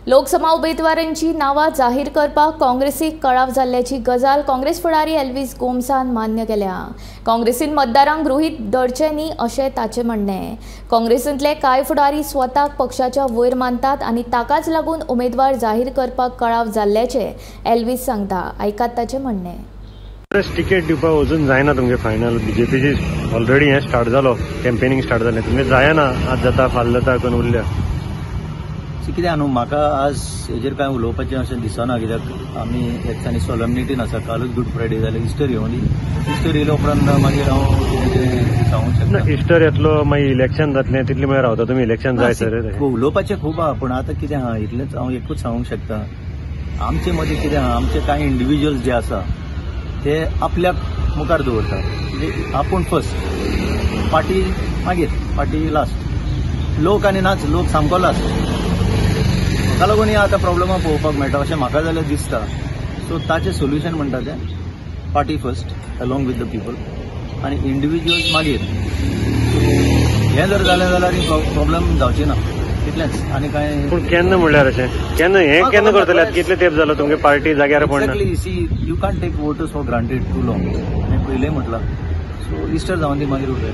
लोकसभा उमेदवारांची नावां जाहीर करपाक काँग्रेसीक कळाव जाल्ल्याची गजाल काँग्रेस फुडारी एल्विस गोमसान मान्य केल्या। काँग्रेसीन मतदारांक गृहीत धरचे न्ही अशें ताचें म्हणणें। काँग्रेसींतले कांय फुडारी स्वताक पक्षाच्या वयर मानतात आनी ताकाच लागून उमेदवार जाहीर करपाक कळाव जाल्ल्याचें एल्विस सांगता। आयकात ताचें म्हणणें। टिकेट दिवपाक अजून जायना तुमगे फायनल। बीजेपीची ऑलरेडी हे स्टार्ट जालो, कॅम्पेनिंग स्टार्ट जालें, तुमगे जायना, आज जाता फाल जाता करून उरल्या। कितें न्हू, म्हाका आज हेजेर कांय उलोवपाचें अशें दिसना, कित्याक आमी एकच्यांनी सोलमनिटीन आसा। कालूच गुड फ्रायडे जालें, इस्टर येवनी, इस्टर येयल्या उपरांत मागीर हांव कितें कितें सांगूंक शकना। इस्टर येतलो, मागीर इलेक्शन जातलें, तितले मागीर रावता तुमी, इलेक्शन जाय सर। उलोवपाचें खूब आहा, पूण आतां कितें आहा, इतलेंच हांव एकूच सांगूंक शकता। आमचे मदीं कितें आहा, आमचे कांय इंडिव्हिज्युअल्स जे आसा ते आपल्याक मुखार दवरता, म्हणजे आपूण फर्स्ट, पार्टी मागीर, पार्टी लास्ट, लोक आनी नाच, लोक सामको लास्ट। ताका लागून आतां प्रॉब्लमां पळोवपाक मेळटा अशें म्हाका जाल्यार दिसता। सो ताचें सोल्युशन म्हणटा तें party first along with the people आनी इंडिव्हिज्युअल्स मागीर। हें जर जालें जाल्यार प्रॉब्लम जावची ना, इतलेंच आनी कांय। पूण केन्ना म्हणल्यार अशें केन्ना हें केन्ना करतले? कितले तेंप जालो तुमगे पार्टी जाग्यार पडना? Exactly, see you can't take voters for granted too long. हांवें पयलें म्हटलां। सो इस्टर जावन दी मागीर उरय।